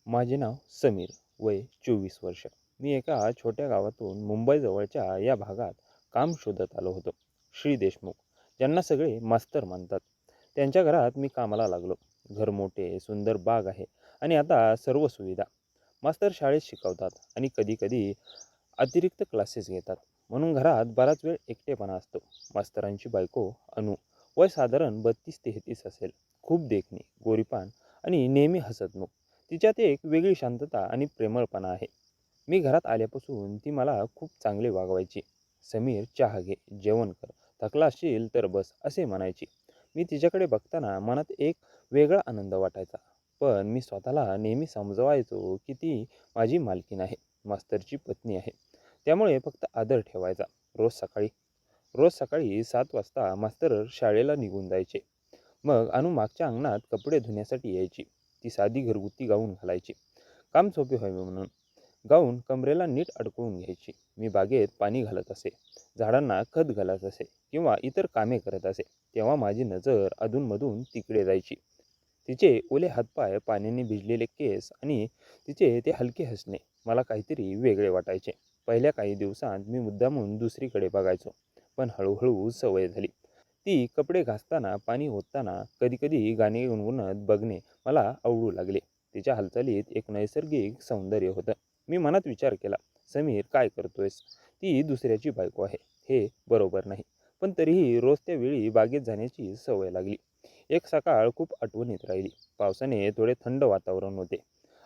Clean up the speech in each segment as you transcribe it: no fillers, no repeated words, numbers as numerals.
माझे नाव समीर, वय 24 वर्ष. मी एका छोट्या गावातून मुंबईजवळच्या या भागात काम शोधत आलो होतो. श्री देशमुख, ज्यांना सगळे मास्तर मानतात, त्यांच्या घरात मी कामाला लागलो. घर मोठे, सुंदर बाग आहे आणि आता सर्व सुविधा. मास्तर शाळेत शिकवतात आणि कधीकधी अतिरिक्त क्लासेस घेतात. म्हणून घरात बराच वेळ एकटेपणा असतो. मास्तरांची बायको अनु, वय साधारण 32-33 असेल. खूप देखणी, गोरीपान आणि नेहमी हसतमुख. तिच्यात एक वेगळी शांतता आणि प्रेमळपणा आहे. मी घरात आल्यापासून ती मला खूप चांगले वागवायची. समीर, चहा घे, जेवण कर, थकला असशील तर बस, असे म्हणायची. मी तिच्याकडे बघताना मनात एक वेगळा आनंद वाटायचा. पण मी स्वतःला नेहमी समजवायचो की ती माझी मालकीण आहे, मास्तरची पत्नी आहे. त्यामुळे फक्त आदर ठेवायचा. रोज सकाळी रोज सकाळी 7 वाजता मास्तर शाळेला निघून जायचे. मग अनु मागच्या अंगणात कपडे धुण्यासाठी यायची. ती साधी घरगुती गाऊन घालायची, काम सोपे व्हावे म्हणून. गाऊन कमरेला नीट अडकवून घ्यायची. मी बागेत पाणी घालत असे, झाडांना खत घालत असे किंवा इतर कामे करत असे, तेव्हा माझी नजर अधूनमधून तिकडे जायची. तिचे ओले हातपाय, पाण्याने भिजलेले केस आणि तिचे ते हलके हसणे मला काहीतरी वेगळे वाटायचे. पहिल्या काही दिवसांत मी मुद्दामून दुसरीकडे बघायचो, पण हळूहळू सवय झाली. ती कपडे घासताना, पाणी ओतताना, कधीकधी गाणे गुणगुणत बघणे मला आवडू लागले. तिच्या हालचालीत एक नैसर्गिक सौंदर्य होतं. मी मनात विचार केला, समीर काय करतोयस? ती दुसऱ्याची बायको आहे, हे बरोबर नाही. पण तरीही रोज त्या वेळी बागेत जाण्याची सवय लागली. एक सकाळ खूप आठवणीत राहिली. पावसाने थोडे थंड वातावरण होते.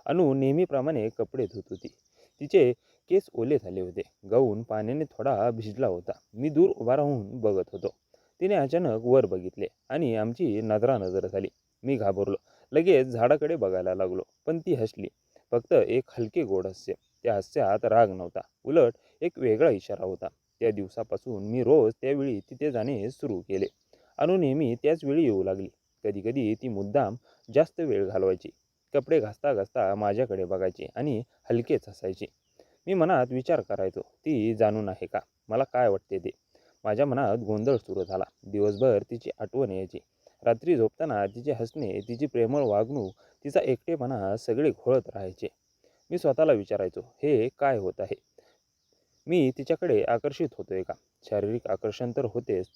अनु नेहमीप्रमाणे कपडे धुत होती. तिचे केस ओले झाले होते. गाऊन पाण्याने थोडा भिजला होता. मी दूर उभा राहून बघत होतो. तिने अचानक वर बघितले आणि आमची नजरानजर झाली. मी घाबरलो. लगेच झाडाकडे बघायला लागलो, पण ती हसली. फक्त एक हलके गोड हास्य. त्या हास्यात राग नव्हता, उलट एक वेगळा इशारा होता. त्या दिवसापासून मी रोज त्यावेळी तिथे जाणे सुरू केले. अनु नेहमी त्याच वेळी येऊ लागली. कधीकधी ती मुद्दाम जास्त वेळ घालवायची. कपडे घासता घासता माझ्याकडे बघायची आणि हलकेच हसायची. मी मनात विचार करायचो, ती जाणून आहे का मला काय वाटते ते. माझ्या मनात गोंधळ सुरू झाला. दिवसभर तिची आठवण यायची. रात्री झोपताना तिचे हसणे, तिची प्रेमळ वागणूक, तिचा एकटेपणा सगळे घोळत राहायचे. मी स्वतःला विचारायचो, हे काय होत आहे? मी तिच्याकडे आकर्षित होतोय का? शारीरिक आकर्षण तर होतेच,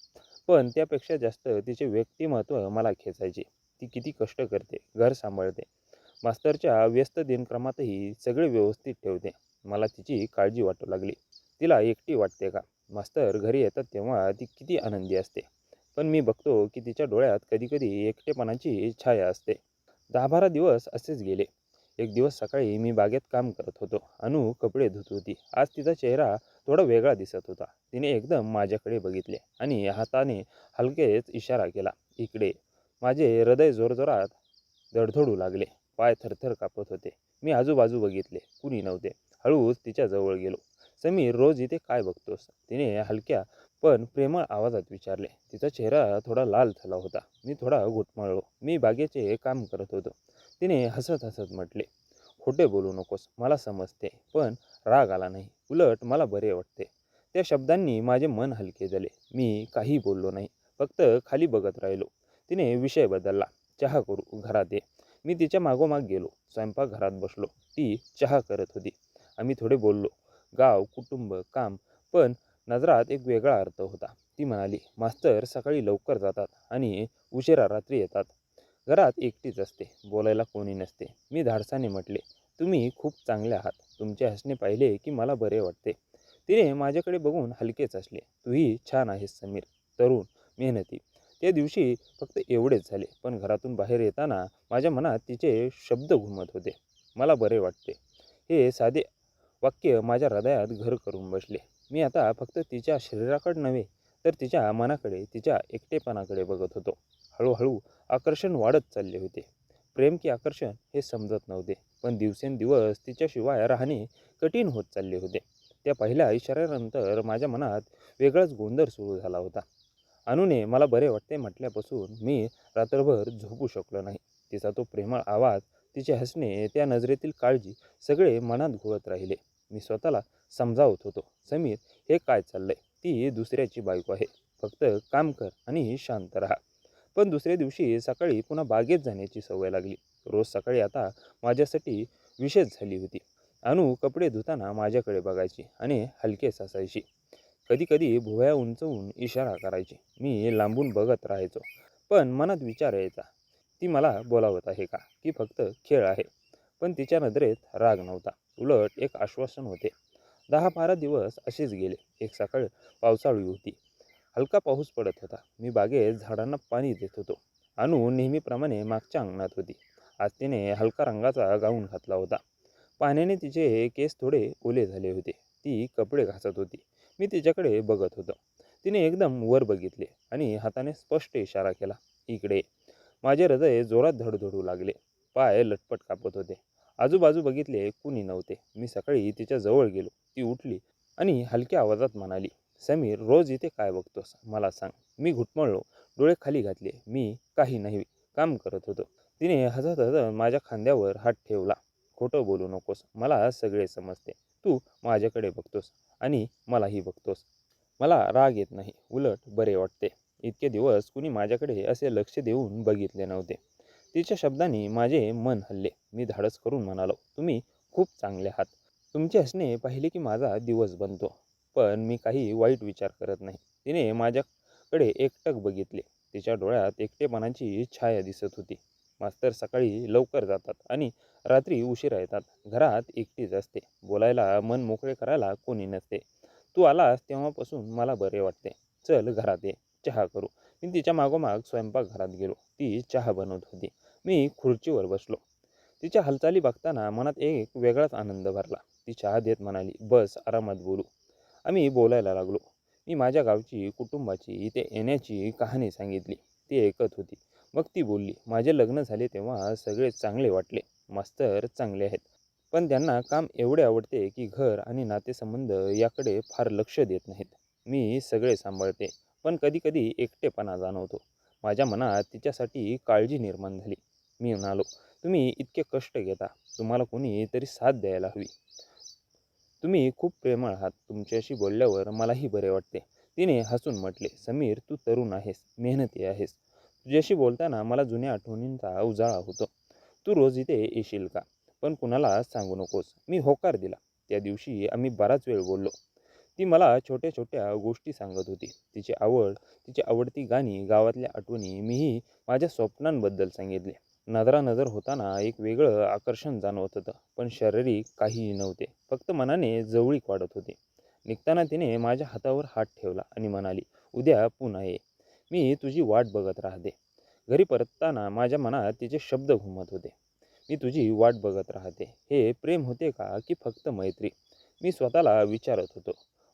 पण त्यापेक्षा जास्त तिचे व्यक्तिमत्व मला खेचायचे. ती किती कष्ट करते, घर सांभाळते, मास्तरच्या व्यस्त दिनक्रमातही सगळे व्यवस्थित ठेवते. मला तिची काळजी वाटू लागली. तिला एकटी वाटते का? मास्तर घरी येतात तेव्हा ती किती आनंदी असते, पण मी बघतो की तिच्या डोळ्यात कधीकधी एकटेपणाची छाया असते. 10-12 दिवस असेच गेले. एक दिवस सकाळी मी बागेत काम करत होतो. अनु कपडे धुत होती. आज तिचा चेहरा थोडा वेगळा दिसत होता. तिने एकदम माझ्याकडे बघितले आणि हाताने हलकेच इशारा केला, इकडे. माझे हृदय जोरजोरात धडधडू लागले. पाय थरथर कापत होते. मी आजूबाजू बघितले, कुणी नव्हते. हळूच तिच्या जवळ गेलो. समीर, रोज इथे काय बघतोस? तिने हलक्या पण प्रेमळ आवाजात विचारले. तिचा चेहरा थोडा लाल झाला होता. मी थोडा घुटमळलो. मी बागेचे काम करत होतो. तिने हसत हसत म्हटले, खोटे बोलू नकोस, मला समजते. पण राग आला नाही, उलट मला बरे वाटते. त्या शब्दांनी माझे मन हलके झाले. मी काही बोललो नाही, फक्त खाली बघत राहिलो. तिने विषय बदलला, चहा करू, घरात ये. मी तिच्या मागोमाग गेलो. स्वयंपाकघरात बसलो. ती चहा करत होती. आम्ही थोडे बोललो, गाव, कुटुंब, काम. पण नजरात एक वेगळा अर्थ होता. ती म्हणाली, मास्तर सकाळी लवकर जातात आणि उशिरा रात्री येतात. घरात एकटीच असते, बोलायला कोणी नसते. मी धाडसाने म्हटले, तुम्ही खूप चांगले आहात. तुमचे हसणे पाहिले की मला बरे वाटते. तिने माझ्याकडे बघून हलकेच हसले. तूही छान आहेस समीर, तरुण, मेहनती. त्या दिवशी फक्त एवढेच झाले, पण घरातून बाहेर येताना माझ्या मनात तिचे शब्द घुमत होते. मला बरे वाटते, हे साधे वाक्य माझ्या हृदयात घर करून बसले. मी आता फक्त तिच्या शरीराकडे नव्हे, तर तिच्या मनाकडे, तिच्या एकटेपणाकडे बघत होतो. हळूहळू आकर्षण वाढत चालले होते. प्रेम की आकर्षण हे समजत नव्हते, पण दिवसेंदिवस तिच्याशिवाय राहणे कठीण होत चालले होते. त्या पहिल्या इशाऱ्यानंतर माझ्या मनात वेगळाच गोंधळ सुरू झाला होता. अनुने मला बरे वाटते म्हटल्यापासून मी रात्रभर झोपू शकलो नाही. तिचा तो प्रेमळ आवाज, तिचे हसणे, त्या नजरेतील काळजी, सगळे मनात घोळत राहिले. मी स्वतःला समजावत होतो, समीर, हे काय चाललंय? ती दुसऱ्याची बायको आहे. फक्त काम कर आणि शांत राहा. पण दुसऱ्या दिवशी सकाळी पुन्हा बागेत जाण्याची सवय लागली. रोज सकाळी आता माझ्यासाठी विशेष झाली होती. अनु कपडे धुताना माझ्याकडे बघायची आणि हलकेच असायची. कधी कधी भुवया उंचवून इशारा करायची. मी लांबून बघत राहायचो, पण मनात विचार यायचा, ती मला बोलावत आहे का, की फक्त खेळ आहे? पण तिच्या नजरेत राग नव्हता, उलट एक आश्वासन होते. 10-12 दिवस असेच गेले. एक सकाळ पावसाळी होती. हलका पाऊस पडत होता. मी बागेत झाडांना पाणी देत होतो. अनु नेहमीप्रमाणे मागच्या अंगणात होती. आज तिने हलका रंगाचा गाऊन घातला होता. पाण्याने तिचे केस थोडे ओले झाले होते. ती कपडे घासत होती. मी तिच्याकडे बघत होतो. तिने एकदम वर बघितले आणि हाताने स्पष्ट इशारा केला, इकडे ये. माझे हृदय जोरात धडधडू लागले. पाय लटपट कापत होते. आजूबाजू बघितले, कुणी नव्हते. मी सकाळी तिच्या जवळ गेलो. ती उठली आणि हलक्या आवाजात म्हणाली, समीर, रोज इथे काय बघतोस मला सांग. मी घुटमळलो. डोळे खाली घातले. मी काही नाही, काम करत होतो. तिने हसत हसत माझ्या खांद्यावर हात ठेवला. खोटं बोलू नकोस, मला सगळे समजते. तू माझ्याकडे बघतोस आणि मलाही बघतोस. मला राग येत नाही, उलट बरे वाटते. इतके दिवस कुणी माझ्याकडे असे लक्ष देऊन बघितले नव्हते. तिच्या शब्दांनी माझे मन हल्ले. मी धाडस करून म्हणालो, तुम्ही खूप चांगले आहात. तुमचे हसणे पाहिले की माझा दिवस बनतो. पण मी काही वाईट विचार करत नाही. तिने माझ्याकडे एकटक बघितले. तिच्या डोळ्यात एकटेपणाची छाया दिसत होती. मास्तर सकाळी लवकर जातात आणि रात्री उशिरा येतात. घरात एकटीच असते. बोलायला, मन मोकळे करायला कोणी नसते. तू आलास तेव्हापासून मला बरे वाटते. चल घरात ये, चहा करू. मी तिच्या मागोमाग स्वयंपाकघरात गेलो. ती चहा बनवत होती. मी खुर्चीवर बसलो. तिच्या हालचाली बघताना मनात एक वेगळाच आनंद भरला. ती चहा देत म्हणाली, बस, आरामात बोलू. आम्ही बोलायला लागलो. मी माझ्या गावची, कुटुंबाची, इथे येण्याची कहाणी सांगितली. ती ऐकत होती. मग ती बोलली, माझे लग्न झाले तेव्हा सगळे चांगले वाटले. मास्तर चांगले आहेत, पण त्यांना काम एवढे आवडते की घर आणि नातेसंबंध याकडे फार लक्ष देत नाहीत. मी सगळे सांभाळते, पण कधी कधी एकटेपणा जाणवतो. माझ्या मनात तिच्यासाठी काळजी निर्माण झाली. मी म्हणालो, तुम्ही इतके कष्ट घेता, तुम्हाला कोणी तरी साथ द्यायला हवी. तुम्ही खूप प्रेमळ आहात. तुमच्याशी बोलल्यावर मलाही बरे वाटते. तिने हसून म्हटले, समीर, तू तरुण आहेस, मेहनती आहेस. तुझ्याशी बोलताना मला जुन्या आठवणींचा उजाळा होतो. तू रोज इथे येशील का? पण कुणाला सांगू नकोस. मी होकार दिला. त्या दिवशी आम्ही बराच वेळ बोललो. ती मला छोट्या छोट्या गोष्टी सांगत होती. तिची आवड, तिची आवडती गाणी, गावातल्या आठवणी. मीही माझ्या स्वप्नांबद्दल सांगितले. नजरानजर होताना एक वेगळं आकर्षण जाणवत होतं, पण शारीरिक काहीही नव्हते. फक्त मनाने जवळीक वाढत होती. निघताना तिने माझ्या हातावर हात ठेवला आणि म्हणाली, उद्या पुन्हा ये. मी तुझी वाट बघत राहते. घरी परतताना माझ्या मनात तिचे शब्द घुमत होते. मी तुझी वाट बघत राहते. हे प्रेम होते का, की फक्त मैत्री? मी स्वतःला विचारत होतो.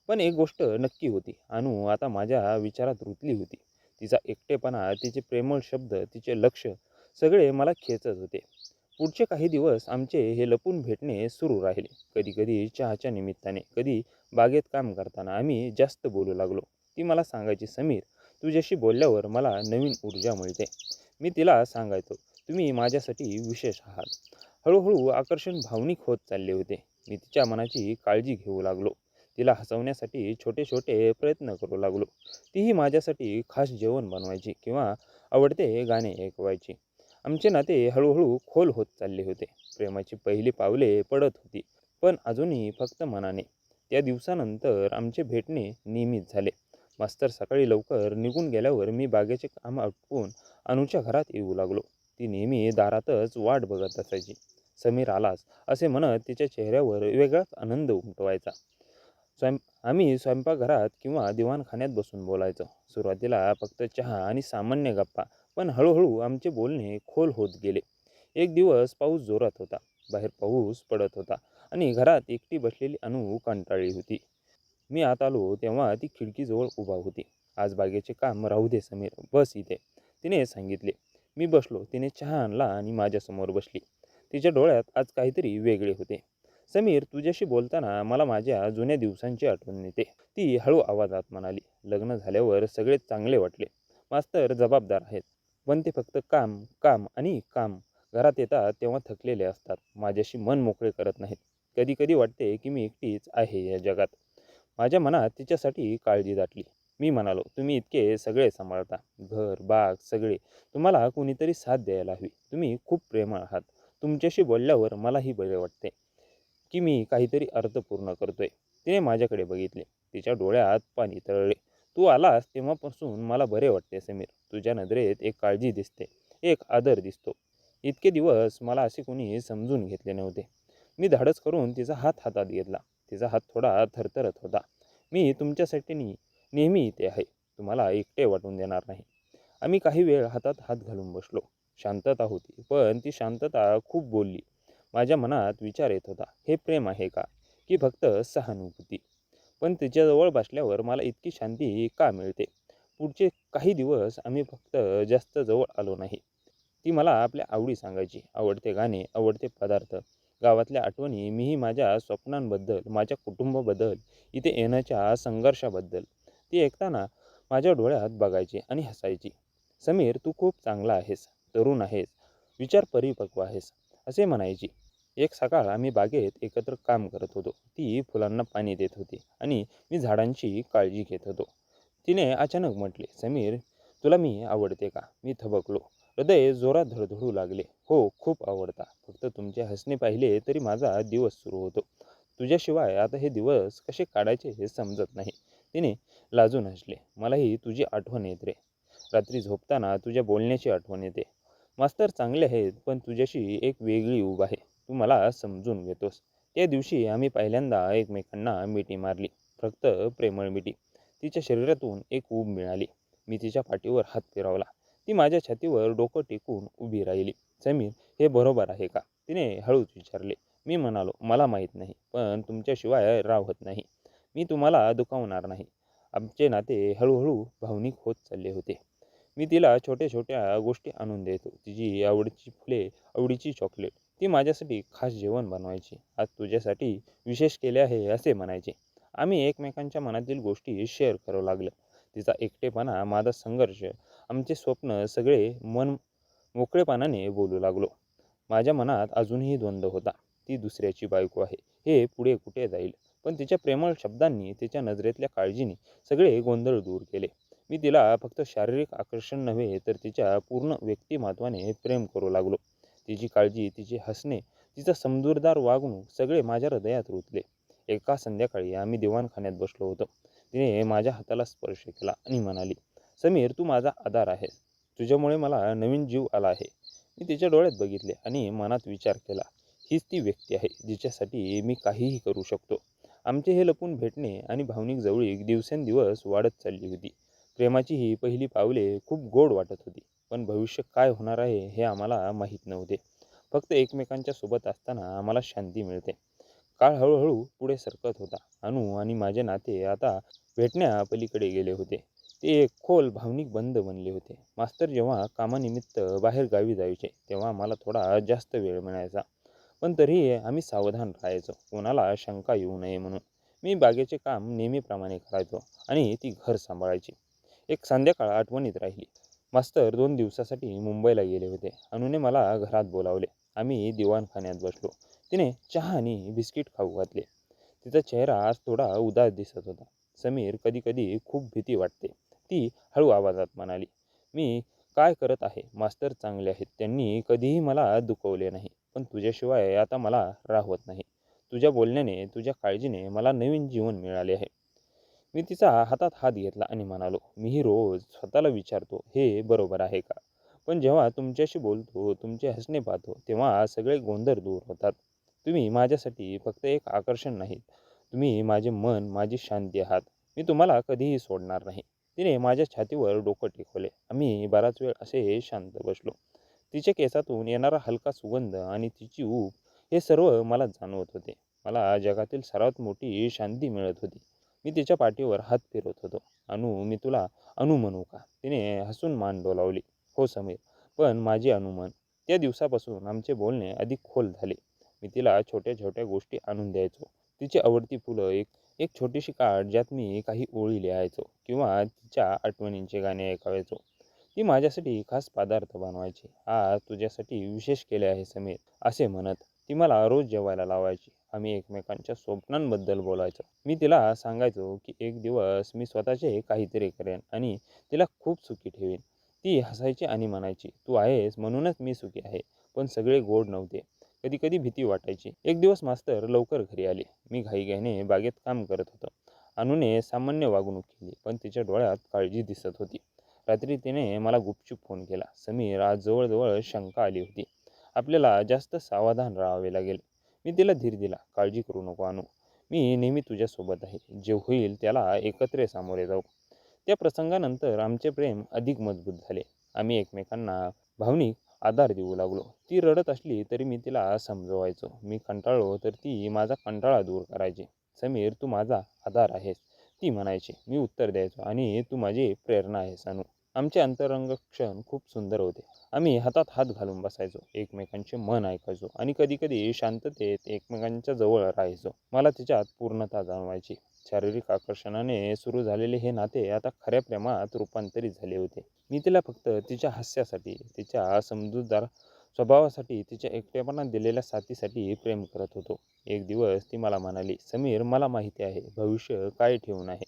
पण एक गोष्ट नक्की होती, अनु आता माझ्या विचारात रुतली होती. तिचा एकटेपणा, तिचे प्रेमळ शब्द, तिचे लक्ष, सगळे मला खेचत होते. पुढचे काही दिवस आमचे हे लपून भेटणे सुरू राहिले. कधी कधी चहाच्या निमित्ताने, कधी बागेत काम करताना आम्ही जास्त बोलू लागलो. ती मला सांगायची, समीर, तुझ्याशी बोलल्यावर मला नवीन ऊर्जा मिळते. मी तिला सांगायचो, तुम्ही माझ्यासाठी विशेष आहात. हळूहळू आकर्षण भावनिक होत चालले होते. मी तिच्या मनाची काळजी घेऊ लागलो. तिला हसवण्यासाठी छोटे छोटे प्रयत्न करू लागलो. तीही माझ्यासाठी खास जेवण बनवायची किंवा आवडते गाणे ऐकवायची. आमचे नाते हळूहळू खोल होत चालले होते. प्रेमाची पहिली पावले पडत होती, पण अजूनही फक्त मनाने. त्या दिवसानंतर आमचे भेटणे नियमित झाले. मास्तर सकाळी लवकर निघून गेल्यावर मी बागेचे काम आटपून अनुच्या घरात येऊ लागलो. ती नेहमी दारातच वाट बघत असायची. समीर आलास असे म्हणत तिच्या चेहऱ्यावर वेगळाच आनंद उमटवायचा. आम्ही स्वयंपाकघरात किंवा दिवाणखान्यात बसून बोलायचो. सुरुवातीला फक्त चहा आणि सामान्य गप्पा, पण हळूहळू आमचे बोलणे खोल होत गेले. एक दिवस पाऊस जोरात होता. बाहेर पाऊस पडत होता आणि घरात एकटी बसलेली अनु कंटाळली होती. मी आत आलो तेव्हा ती खिडकीजवळ उभा होती. आज बागेचे काम राहू दे समीर, बस इथे, तिने सांगितले. मी बसलो. तिने चहा आणला आणि माझ्यासमोर बसली. तिच्या डोळ्यात आज काहीतरी वेगळे होते. समीर, तुझ्याशी बोलताना मला माझ्या जुन्या दिवसांची आठवण येते, ती हळू आवाजात म्हणाली. लग्न झाल्यावर सगळे चांगले वाटले. मास्तर जबाबदार आहेत, पण ते फक्त काम, काम आणि काम. घरात येतात तेव्हा थकलेले असतात. माझ्याशी मन मोकळे करत नाहीत. कधी कधी वाटते की मी एकटीच आहे या जगात. माझ्या मनात तिच्यासाठी काळजी दाटली. मी म्हणालो, तुम्ही इतके सगळे सांभाळता, घर, बाग, सगळे. तुम्हाला कोणीतरी साथ द्यायला हवी. तुम्ही खूप प्रेमळ आहात. तुमच्याशी बोलल्यावर मलाही बरे वाटते की मी काहीतरी अर्थपूर्ण करतोय. तिने माझ्याकडे बघितले. तिच्या डोळ्यात पाणी तरळले. तू आलास तेव्हापासून मला बरे वाटते समीर. तुझ्या नजरेत एक काळजी दिसते, एक आदर दिसतो. इतके दिवस मला असे कोणी समजून घेतले नव्हते. मी धाडस करून तिचा हात हातात घेतला. तिचा हात थोडा थरथरत होता. मी तुमच्यासाठी नेहमी इथे आहे. तुम्हाला एकटे वाटून देणार नाही. आम्ही काही वेळ हातात हात घालून बसलो. शांतता होती, पण ती शांतता खूप बोलली. माझ्या मनात विचार येत होता, हे प्रेम आहे का, की फक्त सहानुभूती? पण तिच्याजवळ बसल्यावर मला इतकी शांती का मिळते? पुढचे काही दिवस आम्ही फक्त जास्त जवळ आलो नाही. ती मला आपल्या आवडी सांगायची, आवडते गाणे, आवडते पदार्थ, गावातल्या आठवणी, मीही माझ्या स्वप्नांबद्दल, माझ्या कुटुंबाबद्दल, इथे येण्याच्या संघर्षाबद्दल. ती ऐकताना माझ्या डोळ्यात बघायची आणि हसायची. समीर, तू खूप चांगला आहेस, तरुण आहेस, विचार परिपक्व आहेस, असे म्हणायची. एक सकाळ आम्ही बागेत एकत्र काम करत होतो. ती फुलांना पाणी देत होती आणि मी झाडांची काळजी घेत होतो. तिने अचानक म्हटले, समीर, तुला मी आवडते का? मी थबकलो. हृदय जोरात धडधडू लागले. हो, खूप आवडता. फक्त तुमचे हसणे पाहिले तरी माझा दिवस सुरू होतो. तुझ्याशिवाय आता हे दिवस कसे काढायचे हे समजत नाही. तिने लाजून हसले. मलाही तुझी आठवण येते रे. रात्री झोपताना तुझ्या बोलण्याची आठवण येते. मास्तर चांगले आहेत, पण तुझ्याशी एक वेगळी ऊब आहे. तू मला समजून घेतोस. त्या दिवशी आम्ही पहिल्यांदा एकमेकांना मिठी मारली. फक्त प्रेमळ मिठी. तिच्या शरीरातून एक ऊब मिळाली. मी तिच्या पाठीवर हात फिरवला. ती माझ्या छातीवर डोकं टेकून उभी राहिली. समीर, हे बरोबर आहे का? तिने हळूच विचारले. मी म्हणालो, मला माहीत नाही, पण तुमच्याशिवाय राहत नाही. मी तुम्हाला दुखावणार नाही. आमचे नाते हळूहळू भावनिक होत चालले होते. मी तिला छोट्या छोट्या गोष्टी आणून द्यायचो. तिची आवडीची फुले, आवडीची चॉकलेट. ती माझ्यासाठी खास जेवण बनवायची. आज तुझ्यासाठी विशेष केले आहे असे म्हणायचे. आम्ही एकमेकांच्या मनातील गोष्टी शेअर करू लागलो. तिचा एकटेपणा, माझा संघर्ष, आमचे स्वप्न, सगळे मन मोकळेपणाने बोलू लागलो. माझ्या मनात अजूनही द्वंद्व होता. ती दुसऱ्याची बायको आहे, हे पुढे कुठे जाईल? पण तिच्या प्रेमळ शब्दांनी, तिच्या नजरेतल्या काळजीने सगळे गोंधळ दूर केले. मी तिला फक्त शारीरिक आकर्षण नव्हे, तर तिच्या पूर्ण व्यक्तिमत्वाने प्रेम करू लागलो. तिची काळजी, तिचे हसणे, तिचा समजूतदार वागणूक सगळे माझ्या हृदयात रुतले. एका संध्याकाळी आम्ही दिवाणखान्यात बसलो होतो. तिने माझ्या हाताला स्पर्श केला आणि म्हणाली, समीर, तू माझा आधार आहेस. तुझ्यामुळे मला नवीन जीव आला आहे. मी तिच्या डोळ्यात बघितले आणि मनात विचार केला, हीच ती व्यक्ती आहे जिच्यासाठी मी काहीही करू शकतो. आमचे हे लपून भेटणे आणि भावनिक जवळीक दिवसेंदिवस वाढत चालली होती. प्रेमाची ही पहिली पावले खूप गोड वाटत होती. पण भविष्य काय होणार आहे हे आम्हाला माहीत नव्हते. फक्त एकमेकांच्या सोबत असताना आम्हाला शांती मिळते. काळ हळूहळू पुढे सरकत होता. अनु आणि माझे नाते आता भेटण्यापलीकडे गेले होते. ते एक खोल भावनिक बंध बनले होते. मास्तर जेव्हा कामानिमित्त बाहेर गावी जायचे, तेव्हा मला थोडा जास्त वेळ मिळायचा. पण तरीही आम्ही सावधान राहायचो, कोणाला शंका येऊ नये म्हणून. मी बागेचे काम नेहमीप्रमाणे करायचो आणि ती घर सांभाळायची. एक संध्याकाळ आठवणीत राहिली. मास्तर 2 दिवसासाठी मुंबईला गेले होते. अनुने मला घरात बोलावले. आम्ही दिवाणखान्यात बसलो. तिने चहा आणि बिस्किट खाऊ घातले. तिचा चेहरा आज थोडा उदास दिसत होता. समीर, कधी कधी खूप भीती वाटते, ती हळू आवाजात म्हणाली. मी काय करत आहे? मास्तर चांगले आहेत, त्यांनी कधीही मला दुखवले नाही. पण तुझ्याशिवाय आता मला राहवत नाही. तुझ्या बोलण्याने, तुझ्या काळजीने मला नवीन जीवन मिळाले आहे. मी तिचा हातात हात घेतला आणि म्हणालो, मीही रोज स्वतःला विचारतो, हे बरोबर आहे का? पण जेव्हा तुमच्याशी बोलतो, तुमचे हसणे पाहतो, तेव्हा सगळे गोंधळ दूर होतात. तुम्ही माझ्यासाठी फक्त एक आकर्षण नाहीत, तुम्ही माझे मन, माझी शांती आहात. मी तुम्हाला कधीही सोडणार नाही. तिने माझ्या छातीवर डोकं टेकवले. आम्ही बराच वेळ असे शांत बसलो. तिच्या केसातून येणारा हलका सुगंध आणि तिची ऊब, हे सर्व मला जाणवत होते. मला जगातील सर्वात मोठी शांती मिळत होती. मी तिच्या पाठीवर हात फिरवत होतो. अनु, मी तुला अनु म्हणू का? तिने हसून मान डोलावली. हो समीर, पण माझी अनु म्हण. त्या दिवसापासून आमचे बोलणे अधिक खोल झाले. मी तिला छोट्या छोट्या गोष्टी आणून द्यायचो. तिची आवडती फुलं, एक एक छोटीशी कार्ड ज्यात मी काही ओळी लिहायचो किंवा तिच्या आठवणींचे गाणे ऐकायचो. ती माझ्यासाठी खास पदार्थ बनवायची. आज तुझ्यासाठी विशेष केले आहे समीर, असे म्हणत ती मला रोज जेवायला लावायची. आम्ही एकमेकांच्या स्वप्नांबद्दल बोलायचो. मी तिला सांगायचो की एक दिवस मी स्वतःचे काहीतरी करेन आणि तिला खूप सुखी ठेवेन. ती हसायची आणि म्हणायची, तू आहेस म्हणूनच मी सुखी आहे. पण सगळे गोड नव्हते. कधी कधी भीती वाटायची. एक दिवस मास्तर लवकर घरी आले. मी घाईघाईने बागेत काम करत होतो. अनुने सामान्य वागणूक केली, पण तिच्या डोळ्यात काळजी दिसत होती. रात्री तिने मला गुपचूप फोन केला. समीर, आज जवळजवळ शंका आली होती. आपल्याला जास्त सावधान राहावे लागेल. मी तिला धीर दिला. काळजी करू नको अनु, मी नेहमी तुझ्यासोबत आहे. जे होईल त्याला एकत्र सामोरे जाऊ. त्या प्रसंगानंतर आमचे प्रेम अधिक मजबूत झाले. आम्ही एकमेकांना भावनिक आधार देऊ लागलो. ती रडत असली तरी मी तिला समजवायचो. मी कंटाळलो तर ती माझा कंटाळा दूर करायची. समीर, तू माझा आधार आहेस, ती म्हणायची. मी उत्तर द्यायचो, आणि तू माझी प्रेरणा आहेस अनु. आमचे अंतरंग क्षण खूप सुंदर होते. आम्ही हातात हात घालून बसायचो, एकमेकांचे मन ऐकायचो आणि कधीकधी शांततेत एकमेकांच्या जवळ राहायचो. मला तिच्यात पूर्णता जाणवायची. शारीरिक आकर्षणाने सुरू झालेले हे नाते आता खऱ्या प्रेमात रूपांतरित झाले होते. मी तिला फक्त तिच्या हास्यासाठी, तिच्या समजूतदार स्वभावासाठी, तिच्या एकटेपणात दिलेल्या साथीसाठी प्रेम करत होतो. एक दिवस ती मला म्हणाली, समीर, मला माहिती आहे भविष्य काय ठेवून आहे,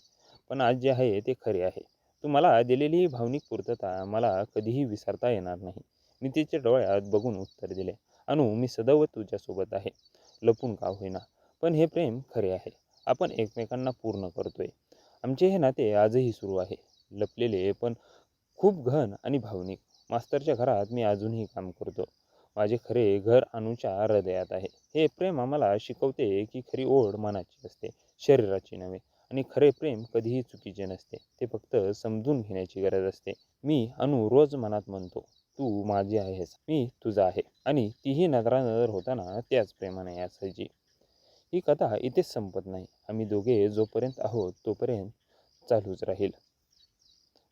पण आज जे आहे ते खरे आहे. तू मला दिलेली ही भावनिक पूर्तता मला कधीही विसरता येणार नाही. मी तिच्या डोळ्यात बघून उत्तर दिले, अनु, मी सदैव तुझ्यासोबत आहे, लपून का होईना, पण हे प्रेम खरे आहे. आपण एकमेकांना पूर्ण करतोय. आमचे हे नाते आजही सुरू आहे, लपलेले पण खूप घन आणि भावनिक. मास्तरच्या घरात मी अजूनही काम करतो. माझे खरे घर अनुच्या हृदयात आहे. हे प्रेम आम्हाला शिकवते की खरी ओढ मनाची असते, शरीराची नव्हे. आणि खरे प्रेम कधीही चुकीचे नसते, ते फक्त समजून घेण्याची गरज असते. मी अनु रोज मनात म्हणतो, तू माझी आहेस, मी तुझा आहे. आणि तीही नजरानजर होताना त्याच प्रेमाने असायची. ही कथा इथेच संपत नाही. आम्ही दोघे जोपर्यंत आहोत तोपर्यंत चालूच राहील.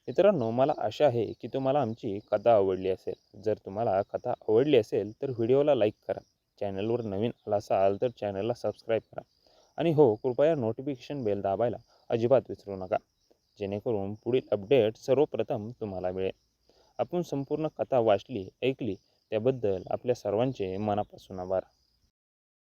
मित्रांनो, मला आशा आहे की तुम्हाला आमची कथा आवडली असेल. जर तुम्हाला कथा आवडली असेल तर व्हिडिओला लाईक करा. चॅनलवर नवीन आला असाल तर चॅनलला सबस्क्राईब करा. आणि हो, कृपया नोटिफिकेशन बेल दाबायला अजिबात विसरू नका, जेणेकरून पुढील अपडेट सर्वप्रथम तुम्हाला मिळेल. आपण संपूर्ण कथा वाचली, ऐकली त्याबद्दल आपल्या सर्वांचे मनापासून आभार.